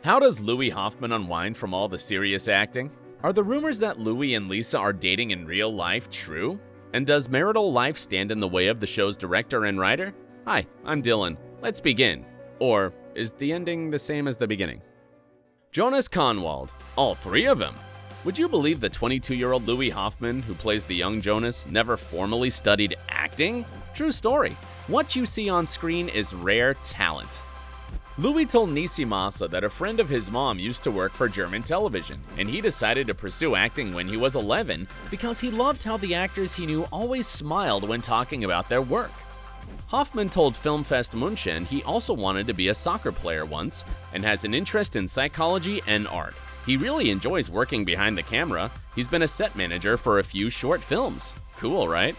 How does Louie Hoffman unwind from all the serious acting? Are the rumors that Louie and Lisa are dating in real life true? And does marital life stand in the way of the show's director and writer? Hi, I'm Dylan. Let's begin. Or is the ending the same as the beginning? Jonas Conwald. All three of them. Would you believe the 22-year-old Louie Hoffman, who plays the young Jonas, never formally studied acting? True story. What you see on screen is rare talent. Louie told Nisimasa that a friend of his mom used to work for German television, and he decided to pursue acting when he was 11 because he loved how the actors he knew always smiled when talking about their work. Hoffman told Filmfest München he also wanted to be a soccer player once and has an interest in psychology and art. He really enjoys working behind the camera. He's been a set manager for a few short films. Cool, right?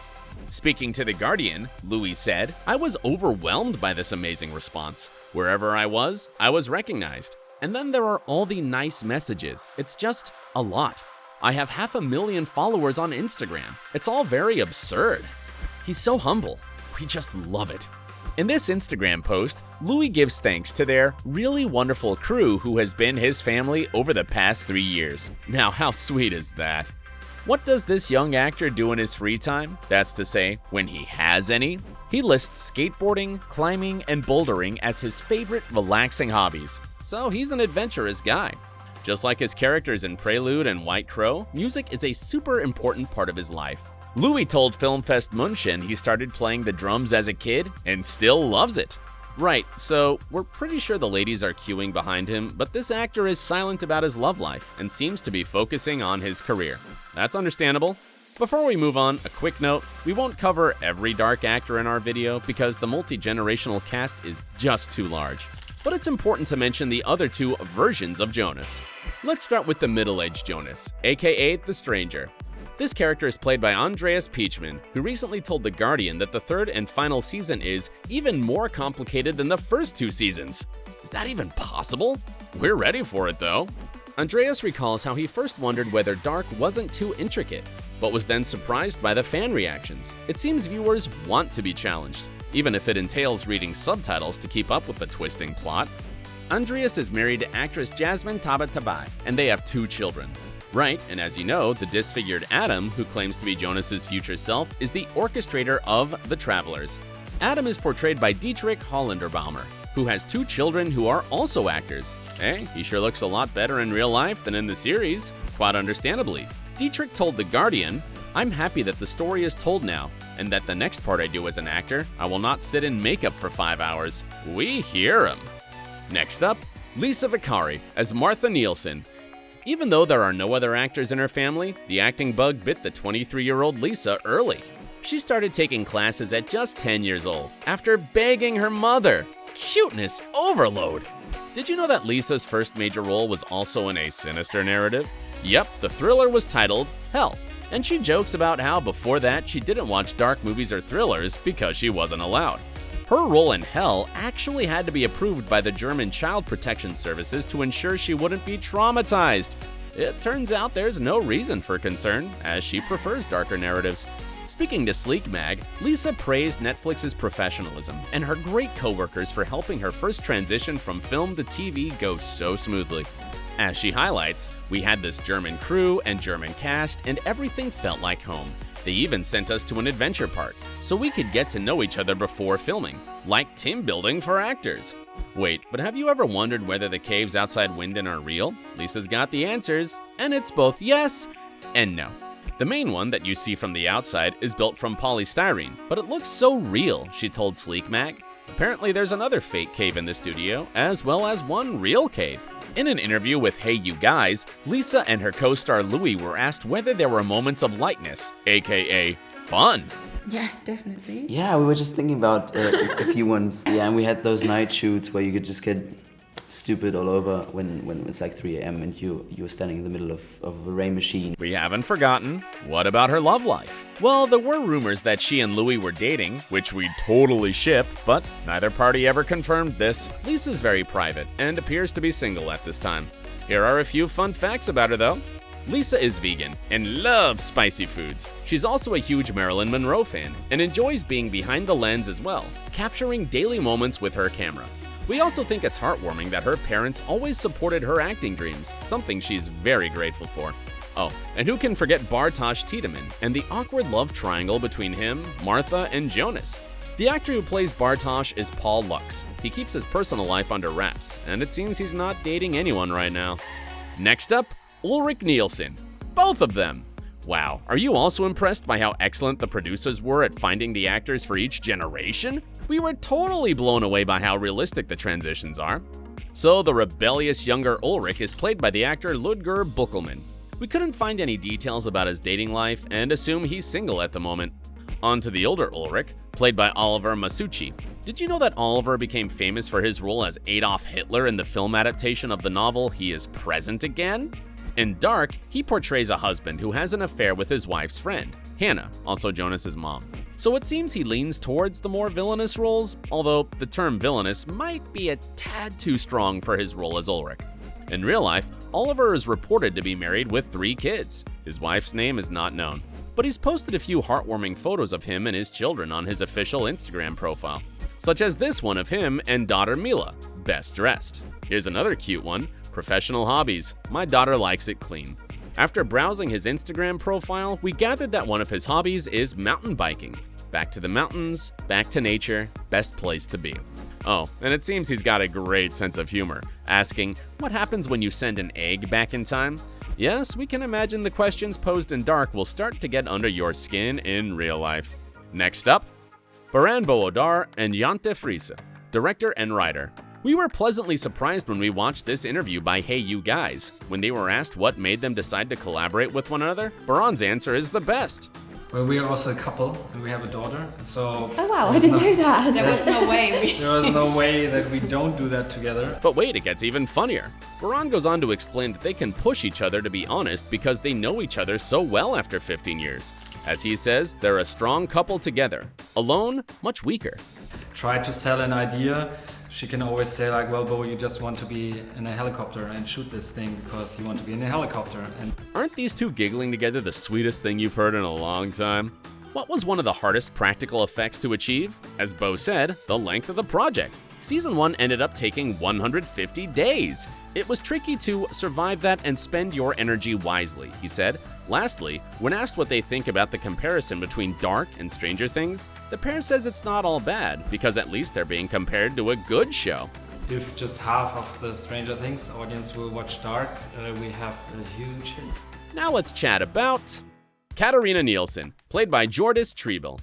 Speaking to The Guardian, Louie said, "I was overwhelmed by this amazing response. Wherever I was recognized. And then there are all the nice messages. It's just a lot. I have 500,000 followers on Instagram. It's all very absurd." He's so humble. We just love it. In this Instagram post, Louie gives thanks to their really wonderful crew who has been his family over the past 3 years. Now, how sweet is that? What does this young actor do in his free time? That's to say, when he has any. He lists skateboarding, climbing, and bouldering as his favorite relaxing hobbies. So he's an adventurous guy. Just like his characters in Prelude and White Crow, music is a super important part of his life. Louie told Filmfest München he started playing the drums as a kid and still loves it. Right, so we're pretty sure the ladies are queuing behind him, but this actor is silent about his love life and seems to be focusing on his career. That's understandable. Before we move on, a quick note, we won't cover every dark actor in our video because the multi-generational cast is just too large. But it's important to mention the other two versions of Jonas. Let's start with the middle-aged Jonas, aka The Stranger. This character is played by Andreas Piechman, who recently told The Guardian that the third and final season is even more complicated than the first two seasons. Is that even possible? We're ready for it though. Andreas recalls how he first wondered whether Dark wasn't too intricate, but was then surprised by the fan reactions. It seems viewers want to be challenged, even if it entails reading subtitles to keep up with the twisting plot. Andreas is married to actress Jasmine Tabatabai, and they have 2 children. Right, and as you know, the disfigured Adam, who claims to be Jonas's future self, is the orchestrator of The Travelers. Adam is portrayed by Dietrich Hollinderbäumer, who has 2 children who are also actors. Hey, he sure looks a lot better in real life than in the series, quite understandably. Dietrich told The Guardian, "I'm happy that the story is told now, and that the next part I do as an actor, I will not sit in makeup for 5 hours." We hear him. Next up, Lisa Vicari as Martha Nielsen. Even though there are no other actors in her family, the acting bug bit the 23-year-old Lisa early. She started taking classes at just 10 years old, after begging her mother. Cuteness overload! Did you know that Lisa's first major role was also in a sinister narrative? Yep, the thriller was titled Hell, and she jokes about how before that she didn't watch dark movies or thrillers because she wasn't allowed. Her role in Hell actually had to be approved by the German Child Protection Services to ensure she wouldn't be traumatized. It turns out there's no reason for concern, as she prefers darker narratives. Speaking to Sleek Mag, Lisa praised Netflix's professionalism and her great coworkers for helping her first transition from film to TV go so smoothly. As she highlights, "We had this German crew and German cast, and everything felt like home. They even sent us to an adventure park, so we could get to know each other before filming, like team building for actors." Wait, but have you ever wondered whether the caves outside Winden are real? Lisa's got the answers, and it's both yes and no. The main one that you see from the outside is built from polystyrene, but it looks so real, she told Sleek Mag. Apparently there's another fake cave in the studio, as well as one real cave. In an interview with Hey You Guys, Lisa and her co-star Louie were asked whether there were moments of lightness, aka fun. Yeah, definitely. Yeah, we were just thinking about a few ones. Yeah, and we had those night shoots where you could just get stupid all over when it's like 3 a.m. and you're standing in the middle of a rain machine. We haven't forgotten. What about her love life? Well, there were rumors that she and Louie were dating, which we totally ship, but neither party ever confirmed this. Lisa's very private and appears to be single at this time. Here are a few fun facts about her though. Lisa is vegan and loves spicy foods. She's also a huge Marilyn Monroe fan and enjoys being behind the lens as well, capturing daily moments with her camera. We also think it's heartwarming that her parents always supported her acting dreams, something she's very grateful for. Oh, and who can forget Bartosz Tiedemann and the awkward love triangle between him, Martha, and Jonas? The actor who plays Bartosz is Paul Lux. He keeps his personal life under wraps, and it seems he's not dating anyone right now. Next up, Ulrich Nielson. Both of them! Wow, are you also impressed by how excellent the producers were at finding the actors for each generation? We were totally blown away by how realistic the transitions are. So the rebellious younger Ulrich is played by the actor Ludger Buckelmann. We couldn't find any details about his dating life and assume he's single at the moment. On to the older Ulrich, played by Oliver Masucci. Did you know that Oliver became famous for his role as Adolf Hitler in the film adaptation of the novel He Is Present Again? In Dark, he portrays a husband who has an affair with his wife's friend, Hannah, also Jonas's mom. So it seems he leans towards the more villainous roles, although the term villainous might be a tad too strong for his role as Ulrich. In real life, Oliver is reported to be married with 3 kids. His wife's name is not known, but he's posted a few heartwarming photos of him and his children on his official Instagram profile, such as this one of him and daughter Mila, best dressed. Here's another cute one. Professional hobbies. My daughter likes it clean. After browsing his Instagram profile, we gathered that one of his hobbies is mountain biking. Back to the mountains, back to nature, best place to be. Oh, and it seems he's got a great sense of humor, asking, what happens when you send an egg back in time? Yes, we can imagine the questions posed in Dark will start to get under your skin in real life. Next up, Baran Odar and Jantje Friese, director and writer. We were pleasantly surprised when we watched this interview by Hey You Guys. When they were asked what made them decide to collaborate with one another, Baran's answer is the best. Well, we are also a couple and we have a daughter, so... Oh wow, I didn't know that. There was no way. There was no way that we don't do that together. But wait, it gets even funnier. Baran goes on to explain that they can push each other to be honest because they know each other so well after 15 years. As he says, they're a strong couple together. Alone, much weaker. Try to sell an idea. She can always say like, well, Bo, you just want to be in a helicopter and shoot this thing because you want to be in a helicopter. And aren't these two giggling together the sweetest thing you've heard in a long time? What was one of the hardest practical effects to achieve? As Bo said, the length of the project. Season 1 ended up taking 150 days. It was tricky to survive that and spend your energy wisely, he said. Lastly, when asked what they think about the comparison between Dark and Stranger Things, the pair says it's not all bad, because at least they're being compared to a good show. If just half of the Stranger Things audience will watch Dark, we have a huge hit. Now let's chat about Katarina Nielsen, played by Jordis Triebel.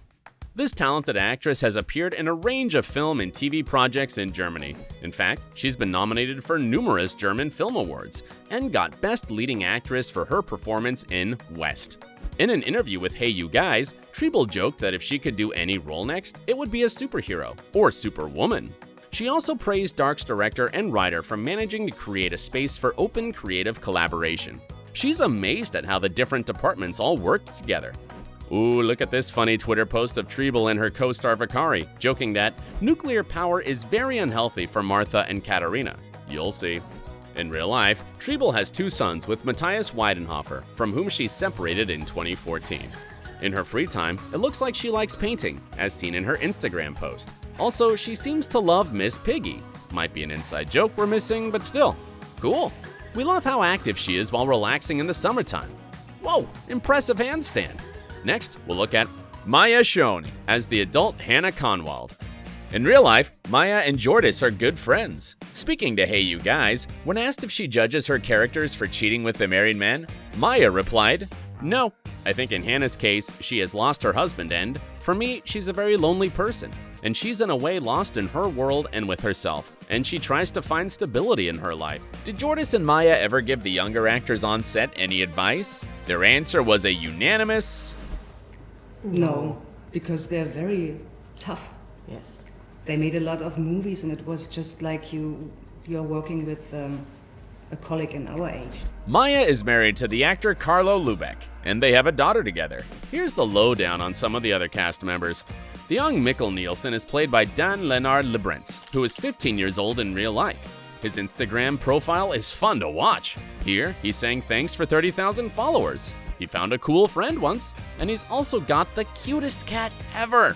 This talented actress has appeared in a range of film and TV projects in Germany. In fact, she's been nominated for numerous German film awards and got Best Leading Actress for her performance in West. In an interview with Hey You Guys, Triebel joked that if she could do any role next, it would be a superhero or superwoman. She also praised Dark's director and writer for managing to create a space for open creative collaboration. She's amazed at how the different departments all worked together. Ooh, look at this funny Twitter post of Triebel and her co-star Vicari, joking that nuclear power is very unhealthy for Martha and Katarina. You'll see. In real life, Triebel has 2 sons with Matthias Weidenhofer, from whom she separated in 2014. In her free time, it looks like she likes painting, as seen in her Instagram post. Also, she seems to love Miss Piggy. Might be an inside joke we're missing, but still. Cool. We love how active she is while relaxing in the summertime. Whoa, impressive handstand. Next, we'll look at Maya Schoen as the adult Hannah Conwald. In real life, Maya and Jordis are good friends. Speaking to Hey You Guys, when asked if she judges her characters for cheating with a married man, Maya replied, "No. I think in Hannah's case, she has lost her husband and, for me, she's a very lonely person. And she's in a way lost in her world and with herself, and she tries to find stability in her life." Did Jordis and Maya ever give the younger actors on set any advice? Their answer was a unanimous No, because they're very tough. Yes. They made a lot of movies and it was just like you're working with a colleague in our age. Maya is married to the actor Carlo Lubeck, and they have a daughter together. Here's the lowdown on some of the other cast members. The young Mikkel Nielsen is played by Dan Lennart Lebrentz, who is 15 years old in real life. His Instagram profile is fun to watch. Here, he's saying thanks for 30,000 followers. He found a cool friend once, and he's also got the cutest cat ever.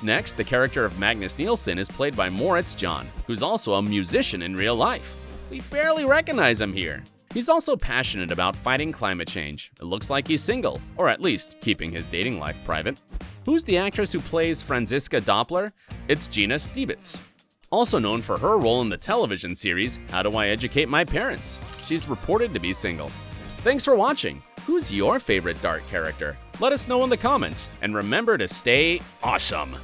Next, the character of Magnus Nielsen is played by Moritz John, who's also a musician in real life. We barely recognize him here. He's also passionate about fighting climate change. It looks like he's single, or at least keeping his dating life private. Who's the actress who plays Franziska Doppler? It's Gina Stiebitz. Also known for her role in the television series How Do I Educate My Parents? She's reported to be single. Thanks for watching. Who's your favorite Dark character? Let us know in the comments, and remember to stay awesome!